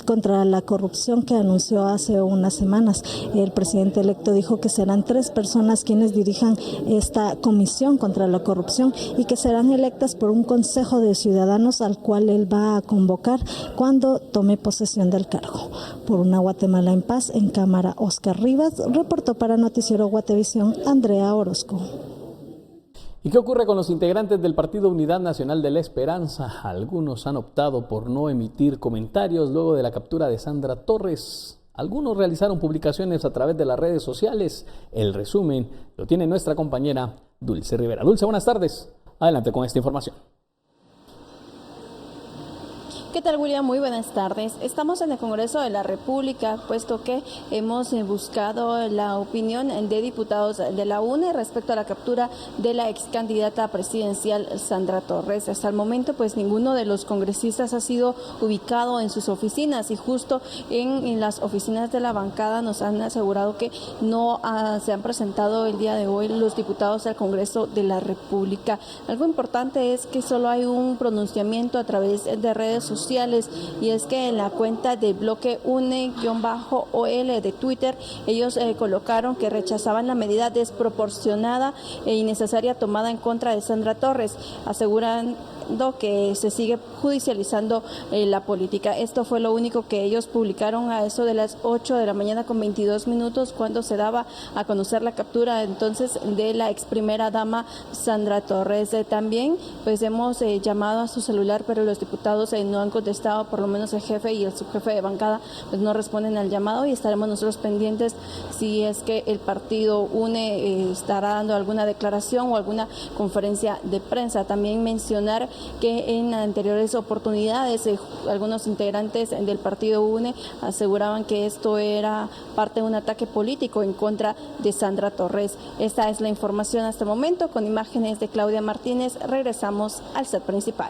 contra la corrupción que anunció hace unas semanas. El presidente electo dijo que serán 3 personas quienes dirijan esta comisión contra la corrupción y que serán electas por un consejo de ciudadanos al cual él va a convocar cuando tome posesión del cargo. Por una Guatemala en paz, en cámara Oscar Rivas, reportó para Noticiero Guatevisión, Andrea Orozco. ¿Y qué ocurre con los integrantes del Partido Unidad Nacional de la Esperanza? Algunos han optado por no emitir comentarios luego de la captura de Sandra Torres. Algunos realizaron publicaciones a través de las redes sociales. El resumen lo tiene nuestra compañera Dulce Rivera. Dulce, buenas tardes. Adelante con esta información. ¿Qué tal, William? Muy buenas tardes. Estamos en el Congreso de la República, puesto que hemos buscado la opinión de diputados de la UNE respecto a la captura de la ex candidata presidencial Sandra Torres. Hasta el momento, pues ninguno de los congresistas ha sido ubicado en sus oficinas y justo en las oficinas de la bancada nos han asegurado que no se han presentado el día de hoy los diputados del Congreso de la República. Algo importante es que solo hay un pronunciamiento a través de redes sociales, y es que en la cuenta de bloque UNE-OL de Twitter ellos colocaron que rechazaban la medida desproporcionada e innecesaria tomada en contra de Sandra Torres. Aseguran que se sigue judicializando la política. Esto fue lo único que ellos publicaron a eso de las 8 de la mañana con 22 minutos cuando se daba a conocer la captura entonces de la ex primera dama Sandra Torres. También pues hemos llamado a su celular, pero los diputados no han contestado, por lo menos el jefe y el subjefe de bancada pues no responden al llamado, y estaremos nosotros pendientes si es que el partido UNE estará dando alguna declaración o alguna conferencia de prensa. También mencionar que en anteriores oportunidades algunos integrantes del partido UNE aseguraban que esto era parte de un ataque político en contra de Sandra Torres. Esta es la información hasta el momento. Con imágenes de Claudia Martínez, regresamos al set principal.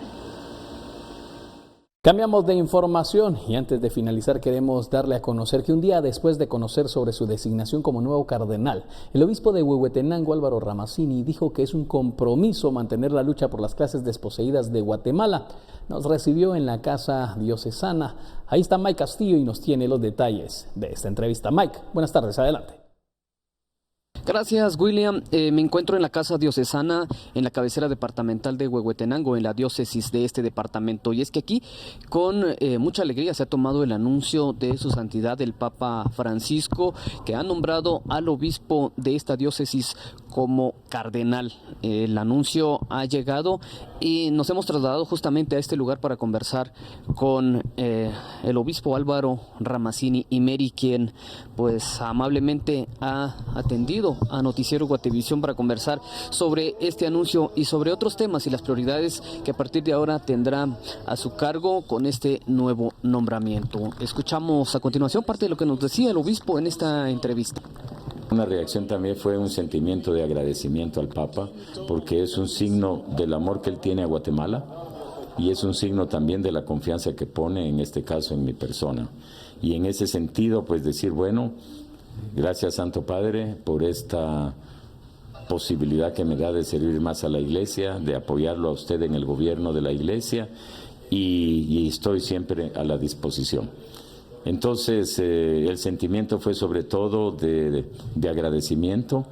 Cambiamos de información y antes de finalizar queremos darle a conocer que un día después de conocer sobre su designación como nuevo cardenal, el obispo de Huehuetenango, Álvaro Ramazzini, dijo que es un compromiso mantener la lucha por las clases desposeídas de Guatemala. Nos recibió en la casa diocesana. Ahí está Mike Castillo y nos tiene los detalles de esta entrevista. Mike, buenas tardes, adelante. Gracias, William. Me encuentro en la casa diocesana, en la cabecera departamental de Huehuetenango, en la diócesis de este departamento. Y es que aquí, con mucha alegría, se ha tomado el anuncio de su santidad el Papa Francisco, que ha nombrado al obispo de esta diócesis como cardenal. El anuncio ha llegado y nos hemos trasladado justamente a este lugar para conversar con el obispo Álvaro Ramazzini Imeri, quien pues amablemente ha atendido a Noticiero Guatevisión para conversar sobre este anuncio y sobre otros temas y las prioridades que a partir de ahora tendrá a su cargo con este nuevo nombramiento. Escuchamos a continuación parte de lo que nos decía el obispo en esta entrevista. Una reacción también fue un sentimiento de agradecimiento al Papa, porque es un signo del amor que él tiene a Guatemala y es un signo también de la confianza que pone, en este caso, en mi persona. Y en ese sentido, pues decir, bueno, gracias Santo Padre por esta posibilidad que me da de servir más a la Iglesia, de apoyarlo a usted en el gobierno de la Iglesia y estoy siempre a la disposición. Entonces, el sentimiento fue sobre todo de agradecimiento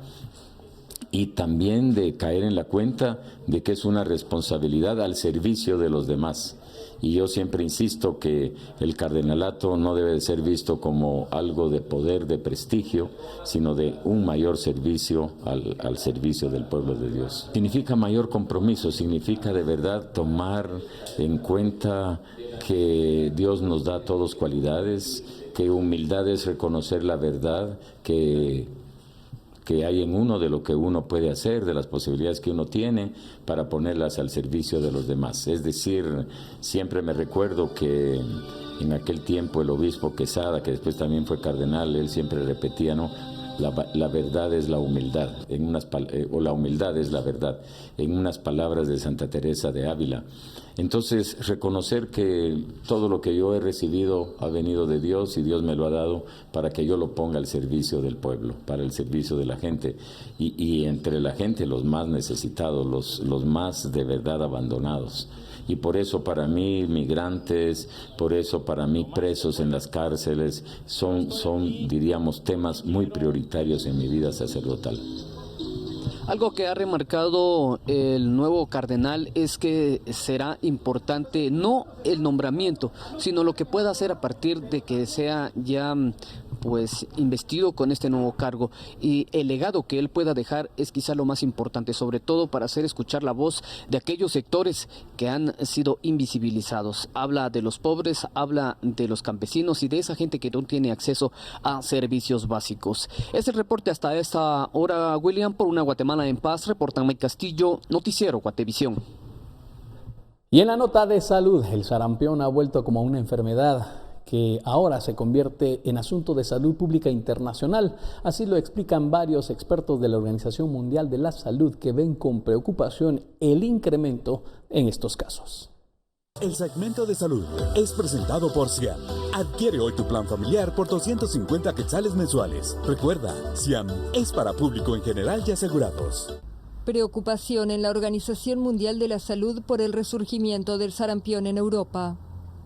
y también de caer en la cuenta de que es una responsabilidad al servicio de los demás. Y yo siempre insisto que el cardenalato no debe de ser visto como algo de poder, de prestigio, sino de un mayor servicio al servicio del pueblo de Dios. Significa mayor compromiso, significa de verdad tomar en cuenta que Dios nos da a todos cualidades, que humildad es reconocer la verdad que hay en uno, de lo que uno puede hacer, de las posibilidades que uno tiene para ponerlas al servicio de los demás. Es decir, siempre me recuerdo que en aquel tiempo el obispo Quesada, que después también fue cardenal, él siempre repetía, ¿no? La verdad es la humildad, o la humildad es la verdad, en unas palabras de Santa Teresa de Ávila. Entonces, reconocer que todo lo que yo he recibido ha venido de Dios y Dios me lo ha dado para que yo lo ponga al servicio del pueblo, para el servicio de la gente. Y entre la gente los más necesitados, los más de verdad abandonados. Y por eso para mí migrantes, por eso para mí presos en las cárceles, son diríamos, temas muy prioritarios en mi vida sacerdotal. Algo que ha remarcado el nuevo cardenal es que será importante no el nombramiento, sino lo que pueda hacer a partir de que sea ya pues investido con este nuevo cargo, y el legado que él pueda dejar es quizá lo más importante, sobre todo para hacer escuchar la voz de aquellos sectores que han sido invisibilizados. Habla de los pobres, habla de los campesinos y de esa gente que no tiene acceso a servicios básicos. Es el reporte hasta esta hora, William. Por una Guatemala en paz, reporta Mike Castillo, Noticiero Guatevisión. Y en la nota de salud, el sarampión ha vuelto como una enfermedad que ahora se convierte en asunto de salud pública internacional. Así lo explican varios expertos de la Organización Mundial de la Salud, que ven con preocupación el incremento en estos casos. El segmento de salud es presentado por Ciam. Adquiere hoy tu plan familiar por 250 quetzales mensuales. Recuerda, Ciam es para público en general y asegurados. Preocupación en la Organización Mundial de la Salud por el resurgimiento del sarampión en Europa.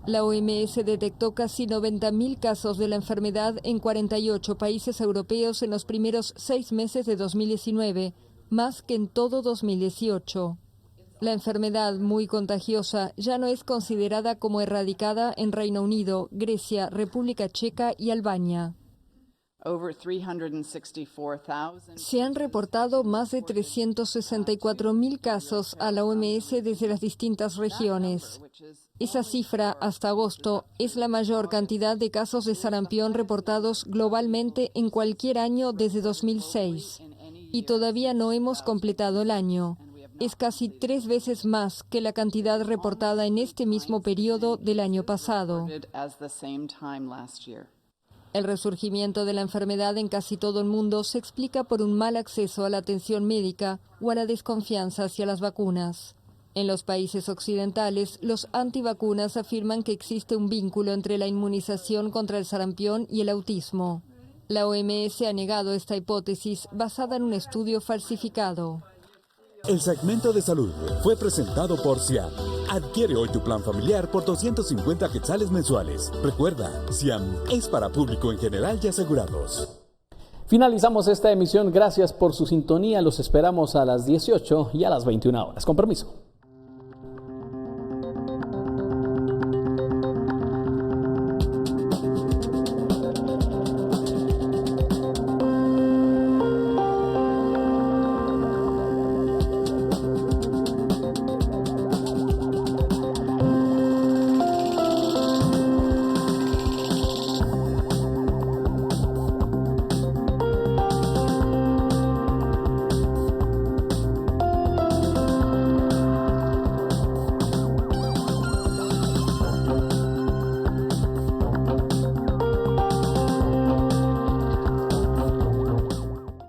La OMS detectó casi 90.000 casos de la enfermedad en 48 países europeos en los primeros 6 meses de 2019, más que en todo 2018. La enfermedad, muy contagiosa, ya no es considerada como erradicada en Reino Unido, Grecia, República Checa y Albania. Se han reportado más de 364.000 casos a la OMS desde las distintas regiones. Esa cifra, hasta agosto, es la mayor cantidad de casos de sarampión reportados globalmente en cualquier año desde 2006. Y todavía no hemos completado el año. Es casi 3 veces más que la cantidad reportada en este mismo periodo del año pasado. El resurgimiento de la enfermedad en casi todo el mundo se explica por un mal acceso a la atención médica o a la desconfianza hacia las vacunas. En los países occidentales, los antivacunas afirman que existe un vínculo entre la inmunización contra el sarampión y el autismo. La OMS ha negado esta hipótesis basada en un estudio falsificado. El segmento de salud fue presentado por Ciam. Adquiere hoy tu plan familiar por 250 quetzales mensuales. Recuerda, Ciam es para público en general y asegurados. Finalizamos esta emisión. Gracias por su sintonía. Los esperamos a las 18 y a las 21 horas. Con permiso.